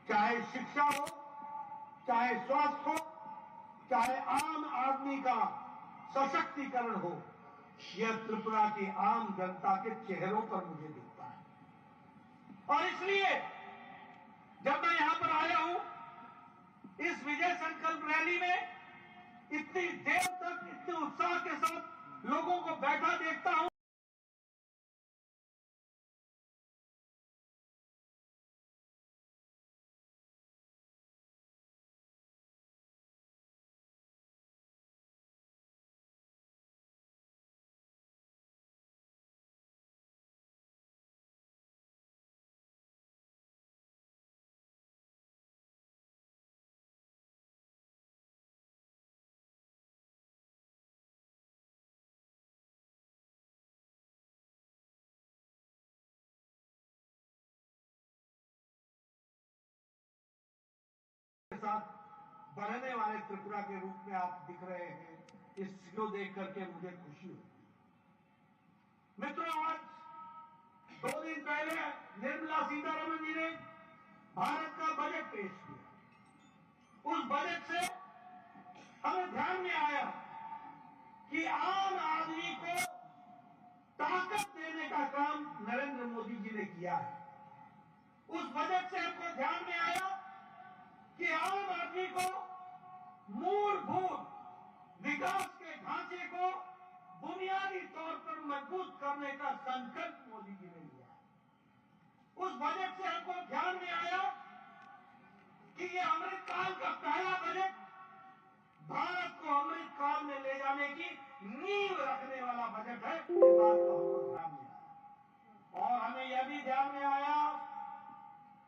चाहे शिक्षा हो, चाहे स्वास्थ्य हो, चाहे आम आदमी का सशक्तिकरण हो, यह त्रिपुरा की आम जनता के चेहरों पर मुझे दिखता है। और इसलिए जब मैं यहां पर आया हूं, इस विजय संकल्प रैली में इतनी देर तक इतने उत्साह के साथ लोगों को बैठा देखता हूं, साथ बढ़ने वाले त्रिपुरा के रूप में आप दिख रहे हैं, इसको देख करके मुझे खुशी होती है। मित्रों, आज 2 दिन पहले निर्मला सीतारमण जी ने भारत का बजट पेश किया। उस बजट से हमें ध्यान में आया कि आम आदमी को ताकत देने का काम नरेंद्र मोदी जी ने किया है। उस बजट से हमको ध्यान में आया कि आम आदमी को मूलभूत विकास के ढांचे को बुनियादी तौर पर मजबूत करने का संकल्प मोदी जी ने लिया है। उस बजट से हमको ध्यान में आया कि ये अमृतकाल का पहला बजट भारत को अमृतकाल में ले जाने की नींव रखने वाला बजट है। इस बात को हमको ध्यान में आया। और हमें यह भी ध्यान में आया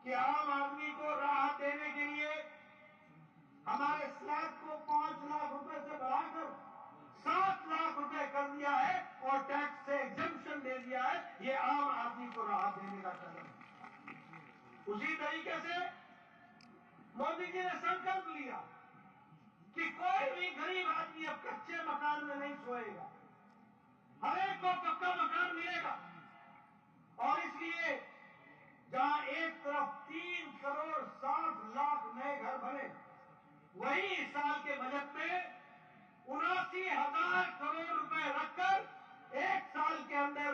कि आम आदमी को राहत देने के लिए हमारे स्लैब को 5 लाख रुपए से बढ़ाकर 7 लाख रुपए कर दिया है और टैक्स से एग्जम्पशन दे दिया है। ये आम आदमी को राहत देने का कदम है। उसी तरीके से मोदी जी ने संकल्प लिया कि कोई भी गरीब आदमी अब कच्चे मकान में नहीं सोएगा, हर एक को पक्का मकान मिलेगा। और इसलिए जहां एक तरफ 3 करोड़ 60 लाख नए घर बने, वही इस साल के बजट में 79,000 करोड़ रुपए रखकर 1 साल के अंदर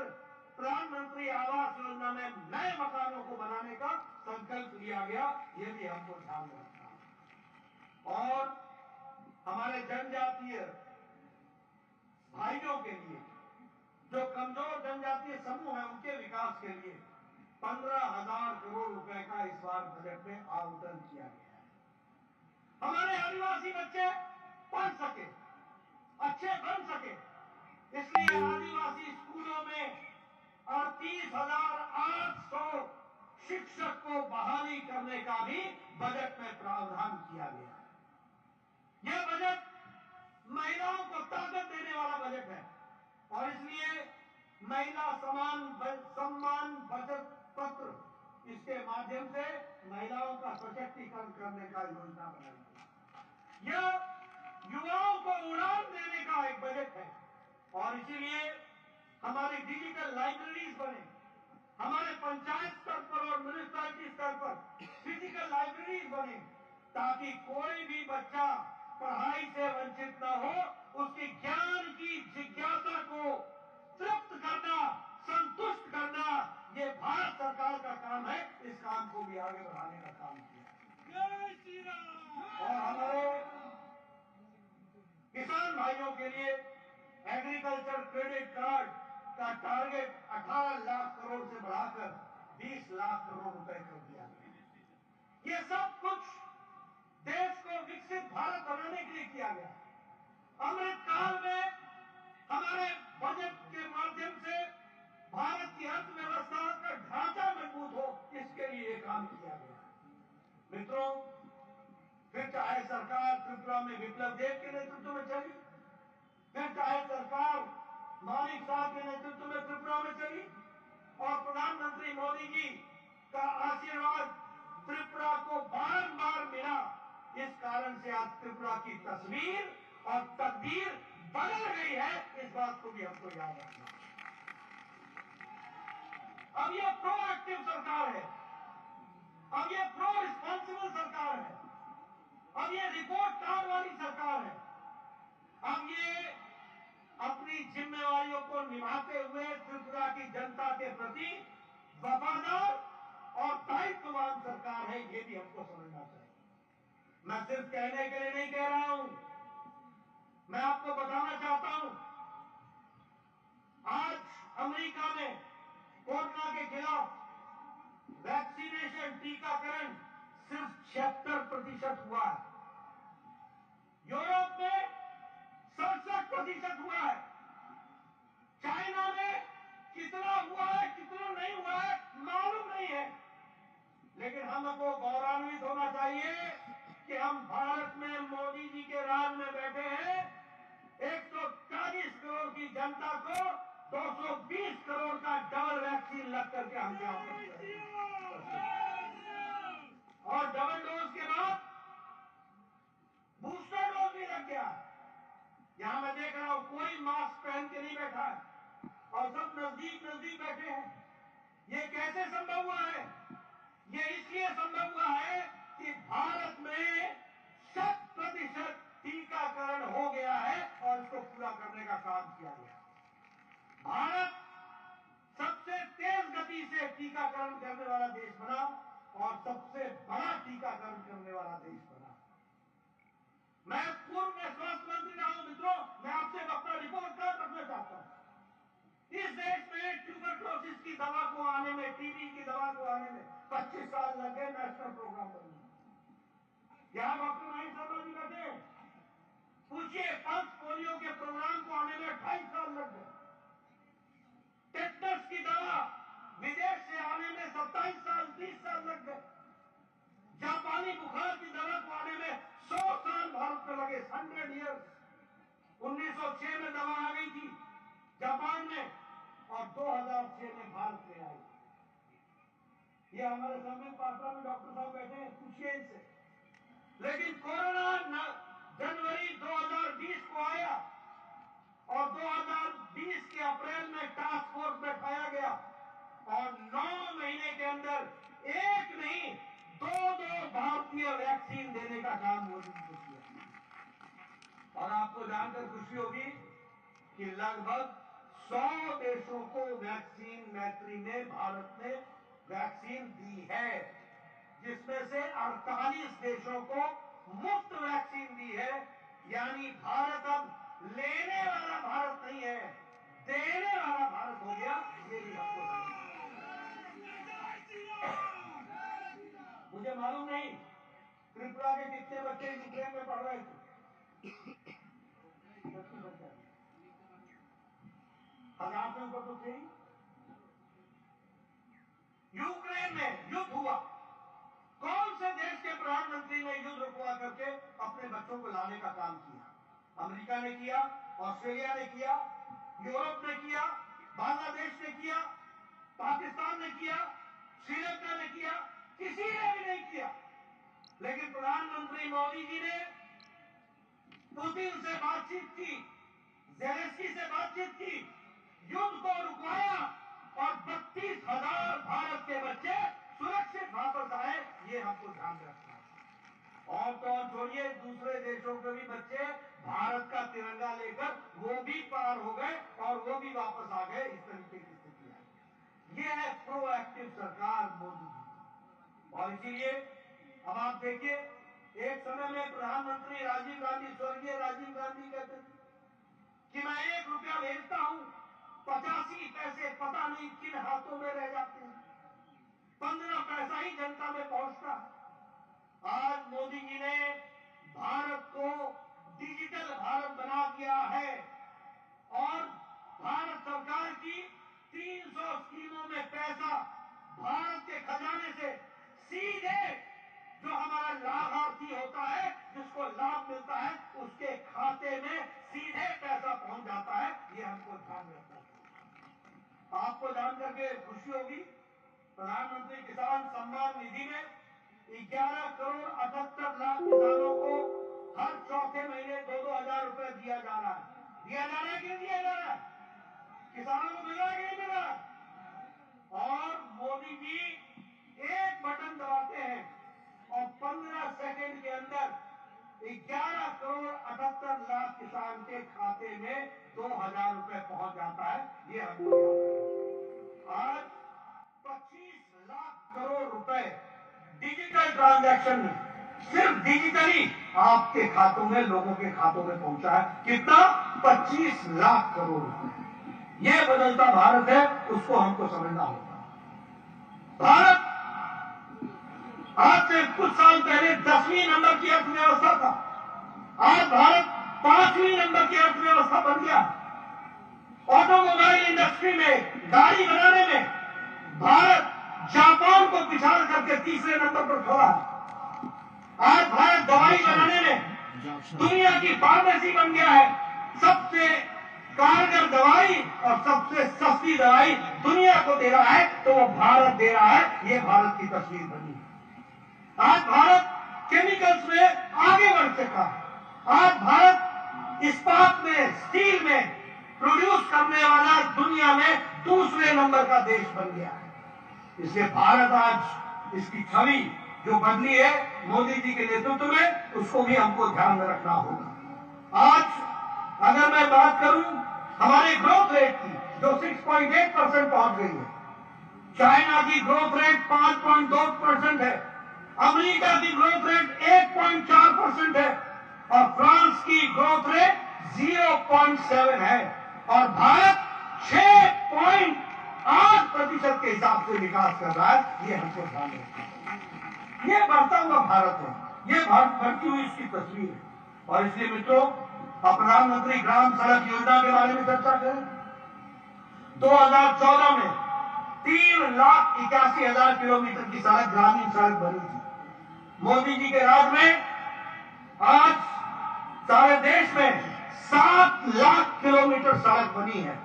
प्रधानमंत्री आवास योजना में नए मकानों को बनाने का संकल्प लिया गया। यह भी हमको ध्यान में रखना है। और हमारे जनजातीय भाइयों के लिए, जो कमजोर जनजातीय समूह है, उनके विकास के लिए 15,000 करोड़ रुपए का इस बार बजट में आवंटन किया गया है। हमारे आदिवासी बच्चे पढ़ सके, अच्छे बन सके, इसलिए आदिवासी स्कूलों में 38,800 शिक्षक को बहाली करने का भी बजट में प्रावधान किया गया है। यह बजट महिलाओं को ताकत देने वाला बजट है और इसलिए महिला सम्मान बचत पत्र, इसके माध्यम से महिलाओं का सशक्तिकरण करने का योजना बनाई गई। यह युवाओं को उड़ान देने का एक बजट है और इसीलिए हमारी डिजिटल लाइब्रेरीज बने, हमारे पंचायत स्तर पर और म्युनिसिपैलिटी स्तर पर फिजिकल लाइब्रेरीज बने, ताकि कोई भी बच्चा पढ़ाई से वंचित न हो। उसकी ज्ञान की जिज्ञासा को तृप्त करना, संतुष्ट करना, ये भारत सरकार का काम है। इस काम को भी आगे बढ़ाने का काम किया। और हमारे किसान भाइयों के लिए एग्रीकल्चर क्रेडिट कार्ड का टारगेट 18 लाख करोड़ से बढ़ाकर 20 लाख करोड़ रुपए कर दिया गया। ये सब कुछ देश को विकसित भारत बनाने के लिए किया गया। अमृतकाल में हमारे बजट के माध्यम से भारत की अर्थव्यवस्था का ढांचा मजबूत हो, इसके लिए काम किया गया। मित्रों, फिर चाहे सरकार त्रिपुरा में विप्लव देव के नेतृत्व में चली, फिर चाहे सरकार मानिक साहब के नेतृत्व में त्रिपुरा में चली और प्रधानमंत्री मोदी जी का आशीर्वाद त्रिपुरा को बार-बार मिला, इस कारण से आज त्रिपुरा की तस्वीर और तकदीर बदल गई है। इस बात को भी हमको याद रखना। अब यह प्रोएक्टिव सरकार है। अब ये प्रो रिस्पॉन्सिबल सरकार है, अब ये रिपोर्ट कार्ड वाली सरकार है। अब ये अपनी जिम्मेवारियों को निभाते हुए त्रिपुरा की जनता के प्रति वफादार और दायित्ववान सरकार है, ये भी हमको समझना चाहिए। मैं सिर्फ कहने के लिए नहीं कह रहा हूं, मैं आपको बताना चाहता हूं। आज अमेरिका में कोरोना के खिलाफ वैक्सीनेशन, टीकाकरण सिर्फ 76% हुआ है। यूरोप में 67% हुआ है। चाइना में कितना हुआ है कितना नहीं हुआ है मालूम नहीं है। लेकिन हमको गौरवान्वित होना चाहिए कि हम भारत में मोदी जी के राज में बैठे हैं। 140 करोड़ की जनता को 220 करोड़ का डबल वैक्सीन लग करके हम और डबल डोज के बाद बूस्टर डोज भी लग गया। यहां मैं देख रहा हूं कोई मास्क पहन के नहीं बैठा है और सब नजदीक नजदीक बैठे हैं। ये कैसे संभव हुआ है? ये इसलिए संभव हुआ है कि भारत में 100% टीकाकरण हो गया है और इसको पूरा करने का काम किया गया। भारत सबसे तेज गति से टीकाकरण करने वाला देश बना और सबसे बड़ा टीकाकरण करने वाला देश बना। मैं पूर्व में स्वास्थ्य मंत्री रहा हूं। मित्रों, मैं आपसे अपना रिपोर्ट कार्ड रखना चाहता हूं। इस देश में ट्यूबरक्लोसिस की दवा को आने में, टीबी की दवा को आने में 25 साल लग गए नेशनल प्रोग्राम बनने में। क्या डॉक्टर नाइक शर्मा जी बैठे? पूछिए, पल्स पोलियो के प्रोग्राम को आने में 28 साल लग गए। टेटनस की दवा विदेश से आने में 27 साल 30 साल लग गए। जापानी बुखार की दवा को आने में 100 साल भारत में लगे, 100 ईयर्स। 1906 में दवा आ गई थी जापान में और 2006 में भारत में आई। ये हमारे सामने पात्रा में डॉक्टर साहब बैठे हैं, पूछिए इनसे। लेकिन कोरोना जनवरी 2020 को आया और 2020 के अप्रैल में टास्क फोर्स बैठाया गया और 9 महीने के अंदर एक नहीं दो भारतीय वैक्सीन देने का काम मोदी जी ने किया। और आपको जानकर खुशी होगी कि लगभग 100 देशों को वैक्सीन मैत्री में भारत ने वैक्सीन दी है, जिसमें से 48 देशों को मुफ्त वैक्सीन दी है। यानी भारत अब लेने वाला भारत नहीं है, देने वाला भारत हो गया। ये भी हमको मुझे मालूम नहीं त्रिपुरा के कितने बच्चे यूक्रेन में पढ़ रहे थे। 1000 से ऊपर तो थे। यूक्रेन में युद्ध हुआ, कौन से देश के प्रधानमंत्री ने युद्ध रुकवा करके अपने बच्चों को लाने का काम किया? अमेरिका ने किया, ऑस्ट्रेलिया ने किया, यूरोप ने किया, बांग्लादेश ने किया, पाकिस्तान ने किया, श्रीलंका ने किया, किसी ने भी नहीं किया। लेकिन प्रधानमंत्री मोदी जी ने पुतिन से बातचीत की, ज़ेलेंस्की से बातचीत की, युद्ध को रुकवाया और 32,000 भारत के बच्चे सुरक्षित वापस आए। ये हमको ध्यान रखना है। और तो और छोड़िए, दूसरे देशों के भी बच्चे भारत का तिरंगा लेकर वो भी पार हो गए और वो भी वापस आ गए। इस तरीके की स्थिति है। ये है प्रोएक्टिव सरकार मोदी जी। और इसीलिए अब आप देखिए, एक समय में प्रधानमंत्री राजीव गांधी, स्वर्गीय राजीव गांधी कहते थे कि मैं 1 रुपया भेजता हूं, 85 पैसे पता नहीं किन हाथों में रह जाते हैं, 15 पैसा ही जनता में पहुंचता है। आज मोदी जी ने भारत को डिजिटल भारत बना दिया है और भारत सरकार की 300 स्कीमों में पैसा भारत के खजाने से सीधे जो हमारा लाभार्थी होता है, जिसको लाभ मिलता है, उसके खाते में सीधे पैसा पहुंच जाता है। ये हमको ध्यान रखना है। आपको जानकर के खुशी होगी, प्रधानमंत्री किसान सम्मान निधि में 11 करोड़ 78 लाख किसानों को हर चौथे महीने 2-2 हजार रुपए दिया जा रहा है। दिया जा रहा है कि नहीं दिया जा रहा है? किसानों को मिल रहा है कि नहीं मिल रहा? और मोदी जी एक बटन दबाते अंदर 11 करोड़ 78 लाख किसान के खाते में 2000 रुपए पहुंच जाता है। ये हमको याद रखना। आज 25 लाख करोड़ रुपए डिजिटल ट्रांजैक्शन में सिर्फ डिजिटली आपके खातों में, लोगों के खातों में पहुंचा है। कितना? 25 लाख करोड़ रुपए। ये बदलता भारत है, उसको हमको समझना होगा। भारत आज से कुछ साल पहले 10वीं नंबर की अर्थव्यवस्था था। आज भारत 5वीं नंबर की अर्थव्यवस्था बन गया। ऑटोमोबाइल इंडस्ट्री में, गाड़ी बनाने में भारत जापान को पिछाड़ करके तीसरे नंबर पर खड़ा है। आज भारत दवाई बनाने में दुनिया की फार्मेसी बन गया है। सबसे कारगर दवाई और सबसे सस्ती दवाई दुनिया को दे रहा है, तो वो भारत दे रहा है। ये भारत की तस्वीर बनी है। आज भारत केमिकल्स में आगे बढ़ चुका है। आज भारत इस्पात में, स्टील में प्रोड्यूस करने वाला दुनिया में दूसरे नंबर का देश बन गया है। इसलिए भारत आज इसकी छवि जो बदली है मोदी जी के नेतृत्व में, उसको भी हमको ध्यान में रखना होगा। आज अगर मैं बात करूं हमारे ग्रोथ रेट की, जो 6.8% पहुंच गई है, चाइना की ग्रोथ रेट 5.2% है, अमेरिका की ग्रोथ रेट 1.4% है और फ्रांस की ग्रोथ रेट 0.7 है और भारत 6.8% के हिसाब से विकास कर रहा है। ये हमको ध्यान रखना है। ये बढ़ता हुआ भारत है, ये भारत बढ़ती हुई इसकी तस्वीर है। और इसलिए मित्रों, प्रधानमंत्री ग्राम सड़क योजना के बारे में चर्चा करें। 2014 में 3,81,000 किलोमीटर की सड़क, ग्रामीण सड़क बनी थी। मोदी जी के राज में आज सारे देश में 7 लाख किलोमीटर सड़क बनी है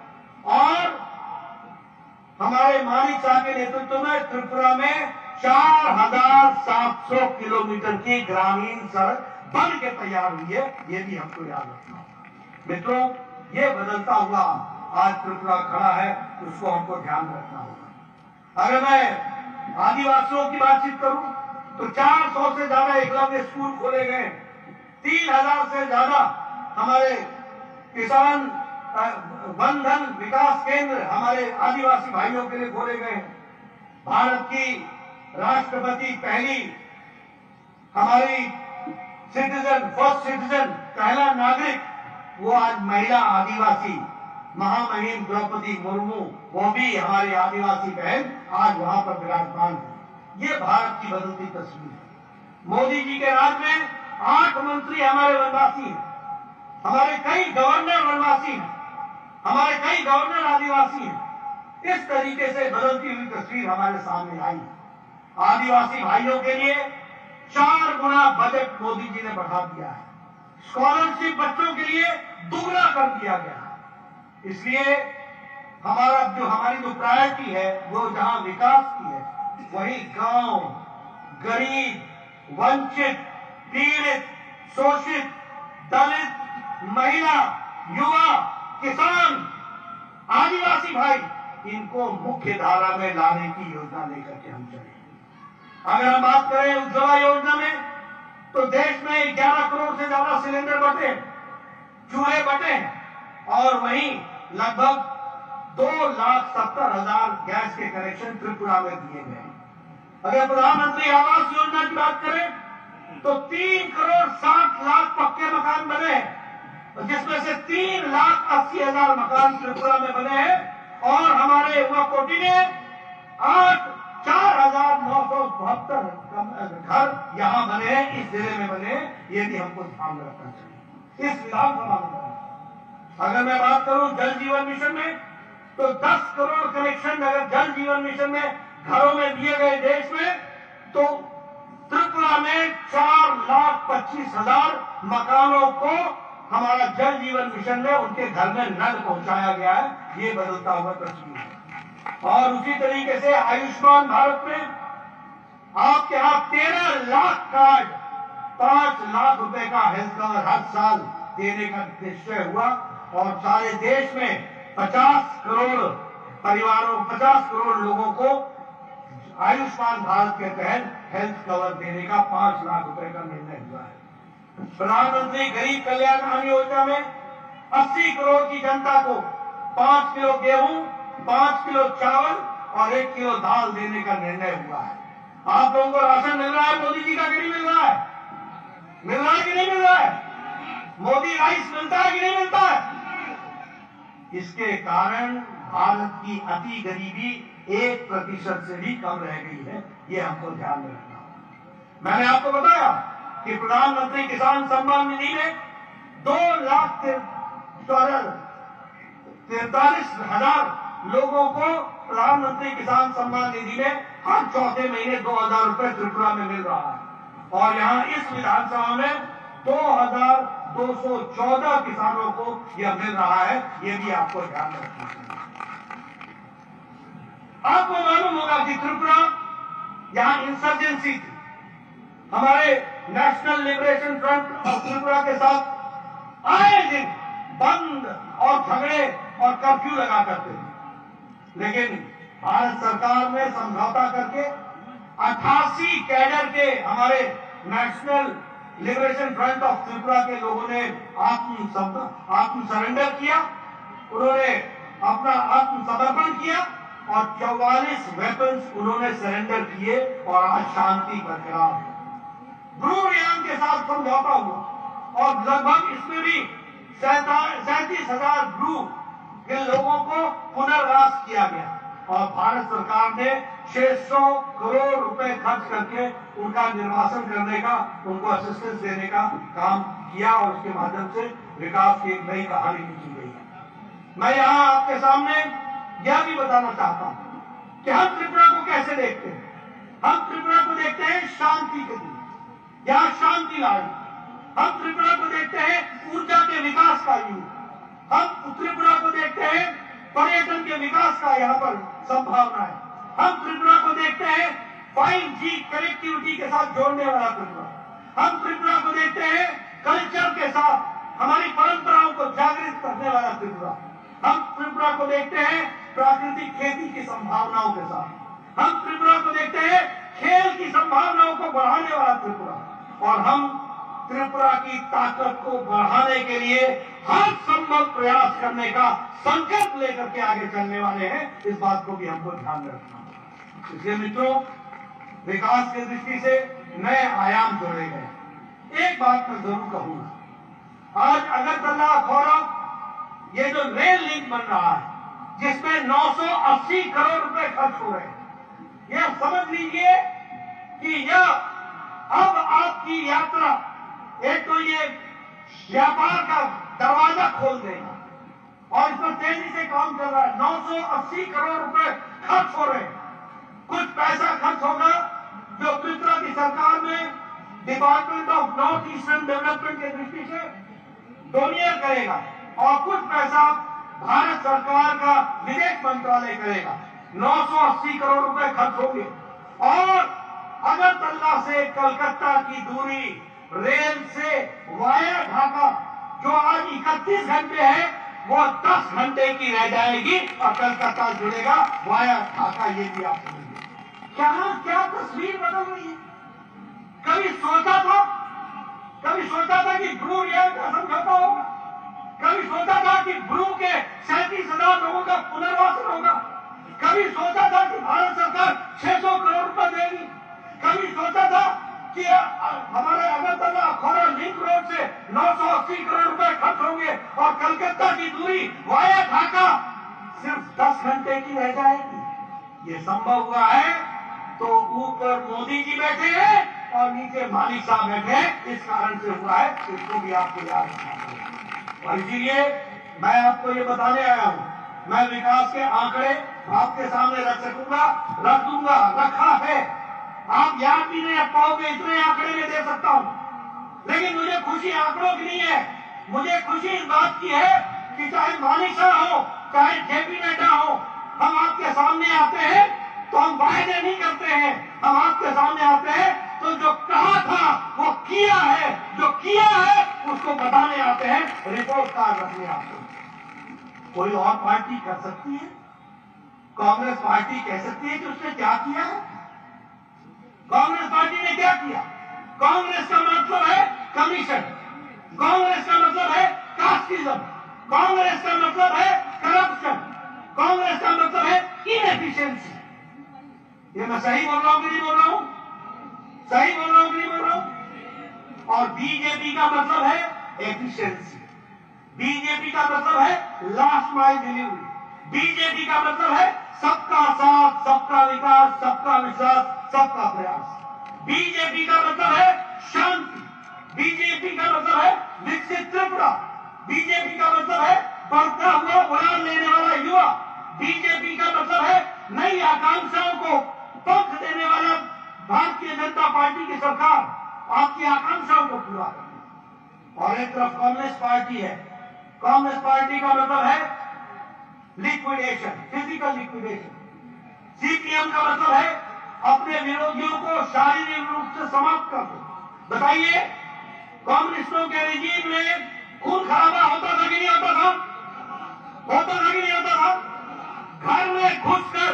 और हमारे मानिक साहब के नेतृत्व में त्रिपुरा में 4,700 किलोमीटर की ग्रामीण सड़क बन के तैयार हुई है। ये भी हमको याद रखना होगा। मित्रों, ये बदलता हुआ आज त्रिपुरा खड़ा है, उसको हमको ध्यान रखना होगा। अगर मैं आदिवासियों की बातचीत करूं तो 400 से ज्यादा एकलव्य स्कूल खोले गए, 3,000 से ज्यादा हमारे किसान वन धन विकास केंद्र हमारे आदिवासी भाइयों के लिए खोले गए। भारत की राष्ट्रपति पहली हमारी सिटीजन, फर्स्ट सिटीजन, पहला नागरिक, वो आज महिला आदिवासी महामहिम द्रौपदी मुर्मू, वो भी हमारी आदिवासी बहन आज वहां पर विराजमान है। ये भारत की बदलती तस्वीर है। मोदी जी के राज में 8 मंत्री हमारे वनवासी हैं, हमारे कई गवर्नर वनवासी हैं, हमारे कई गवर्नर आदिवासी हैं। इस तरीके से बदलती हुई तस्वीर हमारे सामने आई। आदिवासी भाइयों के लिए 4 गुना बजट मोदी जी ने बढ़ा दिया है। स्कॉलरशिप बच्चों के लिए दुगना कर दिया गया है। इसलिए हमारी जो प्रायोरिटी है वो जहां विकास की है, वही गांव, गरीब, वंचित, पीड़ित, शोषित, दलित, महिला, युवा, किसान, आदिवासी भाई, इनको मुख्य धारा में लाने की योजना लेकर के हम चले। अगर हम बात करें उज्ज्वला योजना में, तो देश में 11 करोड़ से ज्यादा सिलेंडर बटे, चूल्हे बटे और वहीं लगभग 2,70,000 गैस के कनेक्शन त्रिपुरा में दिए गए। अगर प्रधानमंत्री आवास योजना की बात करें तो 3,60,00,000 पक्के मकान बने, जिसमें से 3,80,000 मकान त्रिपुरा में बने हैं और हमारे युवा कोटि ने 4,972 घर यहां बने हैं, इस जिले में बने। ये भी हमको ध्यान रखना चाहिए। इस विधानसभा में अगर मैं बात करूं जल जीवन मिशन में, तो 10 करोड़ कनेक्शन अगर जल जीवन मिशन में घरों में दिए गए देश में, तो त्रिपुरा में 4,25,000 मकानों को हमारा जल जीवन मिशन में उनके घर में नल पहुंचाया गया है। ये बदलता हुआ तस्वीर है। और उसी तरीके से आयुष्मान भारत में आपके यहां 13 लाख कार्ड, 5 लाख रुपए का हेल्थ कवर हर साल देने का निश्चय हुआ और सारे देश में 50 करोड़ परिवारों, 50 करोड़ लोगों को आयुष्मान भारत के तहत हेल्थ कवर देने का 5 लाख रुपए का निर्णय हुआ है। प्रधानमंत्री गरीब कल्याण अन्न योजना में 80 करोड़ की जनता को 5 किलो गेहूं, 5 किलो चावल और 1 किलो दाल देने का निर्णय हुआ है। आप लोगों को राशन मिल रहा है मोदी जी का कि नहीं मिल रहा है? मिल रहा है कि नहीं मिल रहा है? मोदी राइस मिलता है कि नहीं मिलता है? इसके कारण भारत की अति गरीबी 1% से भी कम रह गई है। ये हमको ध्यान में रखना होगा। मैंने आपको बताया कि प्रधानमंत्री किसान सम्मान निधि में 2,43,000 लोगों को प्रधानमंत्री किसान सम्मान निधि में हर चौथे महीने 2,000 रुपए त्रिपुरा में मिल रहा है। और यहां इस विधानसभा में 2,214 किसानों को यह मिल रहा है। यह भी आपको ध्यान में रखना चाहिए। आपको मालूम होगा कि त्रिपुरा यहां इंसर्जेंसी थी। हमारे national liberation front of Tripura के साथ आए दिन बंद और झगड़े और कर्फ्यू लगा करते थे, लेकिन भारत सरकार ने समझौता करके 88 कैडर के हमारे national liberation front of Tripura के लोगों ने आत्म सरेंडर किया। उन्होंने अपना आत्मसमर्पण किया और 44 वेपन्स उन्होंने सरेंडर किए और आज शांति बरकरार है। ब्रू रियांग के साथ समझौता हुआ और लगभग इसमें भी 37,000 ब्रू के लोगों को पुनर्वास किया गया और भारत सरकार ने 600 करोड़ रुपए खर्च करके उनका निर्वासन करने का, उनको असिस्टेंस देने का काम किया और उसके माध्यम से विकास की एक नई कहानी लिखी गई है। मैं यहां आपके सामने यह भी बताना चाहता हूं कि हम त्रिपुरा को कैसे देखते हैं। हम त्रिपुरा को देखते हैं शांति के लिए, यहां शांति लाई। हम त्रिपुरा को देखते हैं ऊर्जा के विकास का युग। हम त्रिपुरा को देखते हैं पर्यटन के विकास का यहाँ पर संभावना है। हम त्रिपुरा को देखते हैं 5G कनेक्टिविटी के साथ जोड़ने वाला त्रिपुरा। हम त्रिपुरा को देखते हैं कल्चर के साथ हमारी परंपराओं को जागृत करने वाला त्रिपुरा। हम त्रिपुरा को देखते हैं प्राकृतिक खेती की संभावनाओं के साथ। हम त्रिपुरा को देखते हैं खेल की संभावनाओं को बढ़ाने वाला त्रिपुरा। और हम त्रिपुरा की ताकत को बढ़ाने के लिए हर संभव प्रयास करने का संकल्प लेकर के आगे चलने वाले हैं। इस बात को भी हमको ध्यान में रखना है। इसलिए मित्रों, विकास की दृष्टि से नए आयाम जोड़े गए। एक बात मैं जरूर कहूंगा, आज अगरतला अखौरा ये जो रेल लिंक बन रहा है जिसमें 980 करोड़ रुपए खर्च हो रहे हैं, यह समझ लीजिए कि यह अब आपकी यात्रा, एक तो ये व्यापार का दरवाजा खोल देगा और इसमें तेजी से काम चल रहा है। 980 करोड़ रुपए खर्च हो रहे हैं। कुछ पैसा खर्च होगा जो त्रिपुरा की सरकार ने department of north eastern development के दृष्टि से डोनियर करेगा और कुछ पैसा भारत सरकार का विदेश मंत्रालय करेगा। 980 करोड़ रुपए खर्च होंगे और अगरतला से कलकत्ता की दूरी रेल से वाया ढाका जो आज 31 घंटे है वो 10 घंटे की रह जाएगी और कलकत्ता जुड़ेगा वाया ढाका। ये भी आप समझिए क्या तस्वीर बदल रही है। कभी सोचा था कि ब्रू रियांग का समझौता होगा? कभी सोचा था कि ब्रू के 37,000 लोगों का पुनर्वासन होगा? कभी सोचा था कि भारत सरकार 600 करोड़ रुपए देगी? कभी सोचा था कि हमारे अगरतला अखौरा लिंक रोड से 980 करोड़ रुपए खर्च होंगे और कलकत्ता की दूरी वाया ढाका सिर्फ 10 घंटे की रह जाएगी? ये संभव हुआ है तो ऊपर मोदी जी बैठे हैं और नीचे मालिक साहब बैठे हैं, इस कारण से हुआ है। इसको भी आपको याद रखना चाहिए। और इसीलिए मैं आपको ये बताने आया हूं, मैं विकास के आंकड़े आपके सामने रख दूंगा, रखा है। आप याद भी नहीं रख पाओगे, इतने आंकड़े में दे सकता हूं। लेकिन मुझे खुशी आंकड़ों की नहीं है, मुझे खुशी इस बात की है कि चाहे मानिक शाह हो, चाहे जेपी नड्डा हो, हम आपके सामने आते हैं तो हम वायदे नहीं करते हैं। हम आपके सामने आते हैं तो जो कहा था वो किया है, जो किया है उसको बताने आते हैं, रिपोर्ट कार्ड रखने आते हैं। कोई और पार्टी कर सकती है? कांग्रेस पार्टी कह सकती है कि उसने क्या किया है? कांग्रेस पार्टी ने क्या किया? कांग्रेस का मतलब है कमीशन। मैं सही बोल रहा हूं कि नहीं बोल रहा हूं? सही बोल रहा हूं कि नहीं बोल रहा हूं? और बीजेपी का मतलब है एफिशिएंसी, बीजेपी का मतलब है लास्ट माइल डिलीवरी, बीजेपी का मतलब है सबका साथ, सबका विकास, सबका विश्वास, सबका प्रयास। बीजेपी का मतलब है शांति, बीजेपी का मतलब है विकसित त्रिपुरा, बीजेपी का मतलब है बढ़ता हुआ उड़ान लेने वाला युवा, बीजेपी का मतलब है नई आकांक्षाओं को पंख देने वाला भारतीय जनता पार्टी की सरकार आपकी आकांक्षाओं को पूरा करना। और एक तरफ कांग्रेस पार्टी है, कांग्रेस पार्टी का मतलब है लिक्विडेशन, फिजिकल लिक्विडेशन। सीपीएम का मतलब है अपने विरोधियों को शारीरिक रूप से समाप्त कर दो। बताइए, कम्युनिस्टों के रिजीम में खून खराबा होता था कि नहीं होता था? होता था कि नहीं होता था? घर में घुसकर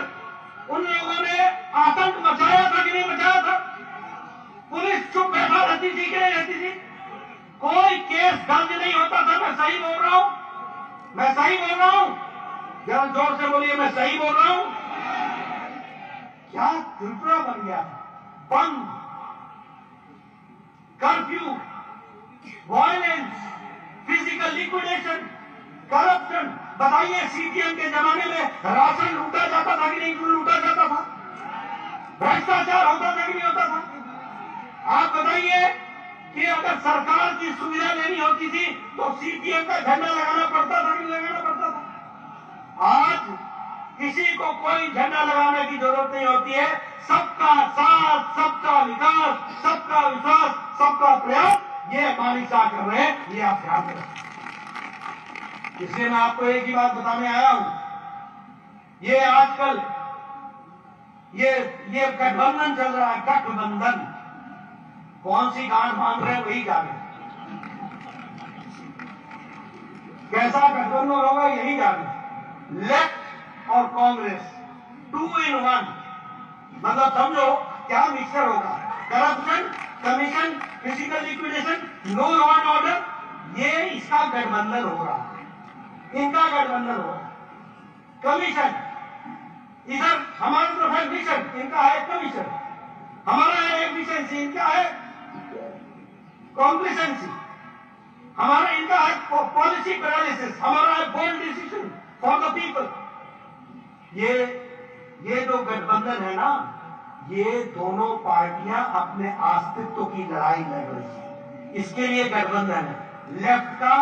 उन लोगों ने आतंक मचाया था कि नहीं मचाया था? पुलिस चुप बैठा रहती थी कि नहीं रहती थी? कोई केस दर्ज नहीं होता था। मैं सही बोल रहा हूं? मैं सही बोल रहा हूं? जरा जोर से बोलिए, मैं सही बोल रहा हूं? क्या त्रिपुरा बन गया? बंद, curfew, violence, physical liquidation, corruption. बताइए, सीपीएम के जमाने में राशन लूटा जाता था कि नहीं लूटा जाता था? भ्रष्टाचार होता था कि नहीं होता था? आप बताइए कि अगर सरकार की सुविधा लेनी होती थी तो सीपीएम का झंडा लगाना पड़ता था कि नहीं लगाना पड़ता था? आज किसी को कोई झंडा लगाने की जरूरत नहीं होती है। सबका साथ, सबका विकास, सबका विश्वास, सबका प्रयास, ये हमारी चाह कर रहे हैं, ये आप ध्यान रखें। इसलिए मैं आपको एक ही बात बताने आया हूं। ये आजकल ये गठबंधन चल रहा है, गठबंधन। कौन सी गांठ बांध रहे हैं वही जाने, कैसा गठबंधन होगा यही जाने। लेफ्ट और कांग्रेस 2 in 1, मतलब समझो क्या मिक्सर होगा। Corruption, commission, physical liquidation, no law and order, ये इसका गठबंधन हो रहा है, इनका गठबंधन हो रहा है। कमीशन, इधर हमारी तरफ है मिशन, इनका है कमीशन। हमारा है एफिशिएंसी, इनका है कॉम्प्लिसेंसी। हमारा इनका है पॉलिसी पैरालिसिस, हमारा है bold decision for the people. ये जो गठबंधन है ना, ये दोनों पार्टियां अपने अस्तित्व की लड़ाई लड़ रही है। इसके लिए गठबंधन है, लेफ्ट का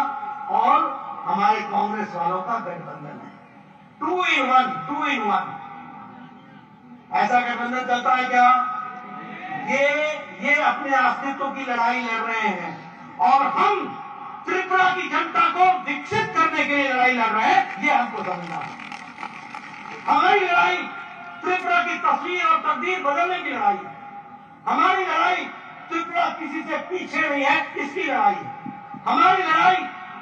और हमारे कांग्रेस वालों का गठबंधन है। 2 in 1, 2 in 1। ऐसा गठबंधन चलता है क्या? ये अपने अस्तित्व की लड़ाई लड़ रहे हैं और हम त्रिपुरा की जनता को विकसित करने के लिए लड़ाई लड़ रहे हैं, ये हमको समझना है। हमारी लड़ाई त्रिपुरा की तस्वीर और तकदीर बदलने की लड़ाई है। हमारी लड़ाई त्रिपुरा किसी से पीछे नहीं है, इसकी लड़ाई है। हमारी लड़ाई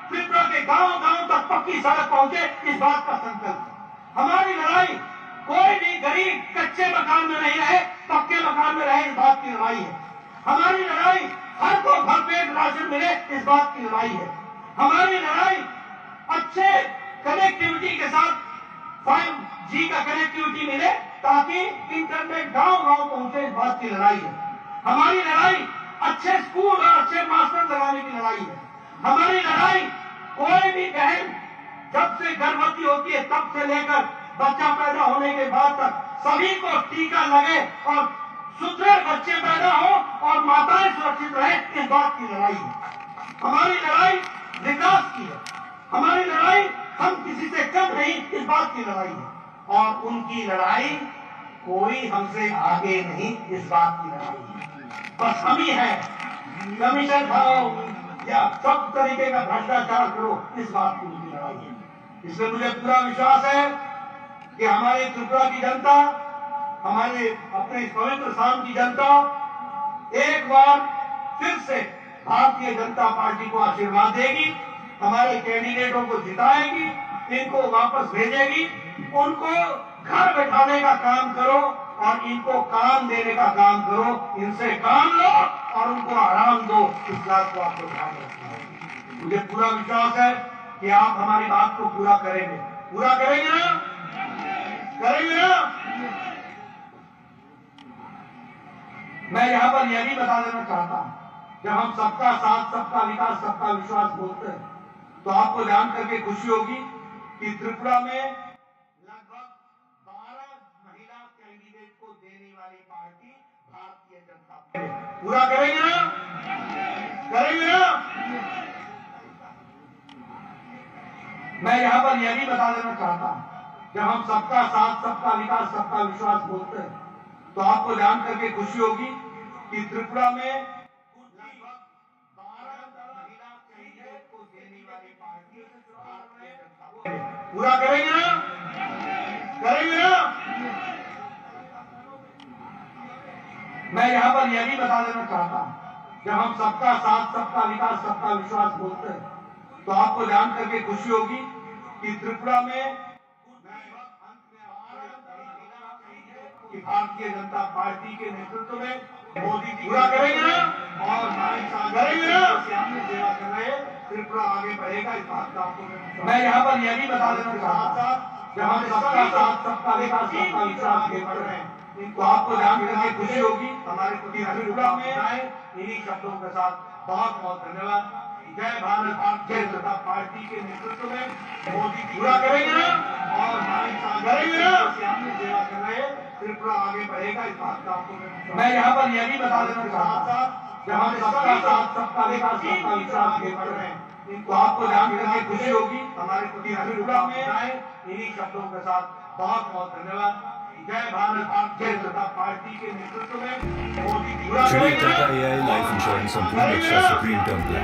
त्रिपुरा के गांव-गांव तक पक्की सड़क पहुंचे, इस बात का संकल्प है। हमारी लड़ाई कोई भी गरीब कच्चे मकान में नहीं रहे, पक्के मकान में रहे, इस बात की लड़ाई है। हमारी लड़ाई हर को भरपेट राशन मिले, इस बात की लड़ाई है। हमारी लड़ाई अच्छे कनेक्टिविटी के साथ 5G का कनेक्टिविटी मिले ताकि इंटरनेट गांव-गांव पहुंचे, इस बात की लड़ाई है। हमारी लड़ाई अच्छे स्कूल और अच्छे मास्टर लगाने की लड़ाई है। हमारी लड़ाई कोई भी बहन जब से गर्भवती होती है तब से लेकर बच्चा पैदा होने के बाद तक सभी को टीका लगे और सुदृढ़ बच्चे पैदा हो और माताएं सुरक्षित रहे, इस बात की लड़ाई है। हमारी लड़ाई विकास की है। हमारी लड़ाई हम किसी से कम नहीं, इस बात की लड़ाई है। और उनकी लड़ाई कोई हमसे आगे नहीं, इस बात की लड़ाई है। बस हम ही है, कमीशन खाओ या सब तरीके का भ्रष्टाचार करो, इस बात की उनकी लड़ाई है। इसलिए मुझे पूरा विश्वास है कि हमारे त्रिपुरा की जनता, हमारे अपने इस पवित्र स्थान की जनता एक बार फिर से भारतीय जनता पार्टी को आशीर्वाद देगी, हमारे कैंडिडेटों को जिताएगी, इनको वापस भेजेगी। उनको घर बैठाने का काम करो और इनको काम देने का काम करो। इनसे काम लो और उनको आराम दो, इस बात को आपको ध्यान रखना है। मुझे पूरा विश्वास है कि आप हमारी बात को पूरा करेंगे। पूरा करेंगे ना? करेंगे ना? मैं यहाँ पर यह भी बता देना चाहता हूँ, जब हम सबका साथ, सबका विकास, सबका विश्वास बोलते हैं, तो आपको जान करके खुशी होगी कि त्रिपुरा में लगभग 12 महिला कैंडिडेट को देने वाली पार्टी भारतीय जनता पार्टी। पूरा करेंगे ना? करेंगे ना? मैं यहाँ पर यह भी बता देना चाहता हूँ, जब हम सबका साथ, सबका विकास, सबका विश्वास बोलते हैं, तो आपको जान करके खुशी होगी कि त्रिपुरा में लगभग 12 महिला कैंडिडेट को देने वाली पार्टी भारतीय जनता पार्टी। पूरा करेंगे ना? करेंगे ना? मैं यहाँ पर यह भी बता देना चाहता हूँ, जब हम सबका साथ, सबका विकास, सबका विश्वास बोलते हैं, तो आपको जान करके खुशी होगी कि त्रिपुरा में कि भारतीय जनता पार्टी के नेतृत्व में मोदी जी पूरा करेंगे ना? और हमारे साथ करेंगे ना? सेवा कर रहे हैं, त्रिपुरा आगे बढ़ेगा। इस बात का आपको मैं यहाँ पर यह भी बता देना चाहता हूँ, जब हम सबका साथ, सबका विकास, सबका विश्वास कर रहे हैं, तो आपको जान करके खुशी होगी हमारे त्रिपुरा में इन्हीं शब्दों के साथ बहुत बहुत धन्यवाद। जय भारत, भारतीय जनता पार्टी के नेतृत्व में मोदी जी पूरा करेंगे ना? और हमारे साथ करेंगे ना? सेवा कर रहे हैं, त्रिपुरा आगे बढ़ेगा। इस बात का आपको मैं यहाँ पर यह भी बता देना चाहता हूँ, जब हम सबका साथ, सबका विकास, सबका विश्वास कर रहे हैं, तो आपको जान करके खुशी होगी हमारे त्रिपुरा में इन्हीं शब्दों के साथ बहुत बहुत धन्यवाद। जय भारत, भारतीय जनता पार्टी के नेतृत्व में मोदी जी पूरा Shri करेंगे ना? Tata AI Life Insurance and Premium Extra Supreme Term Plan.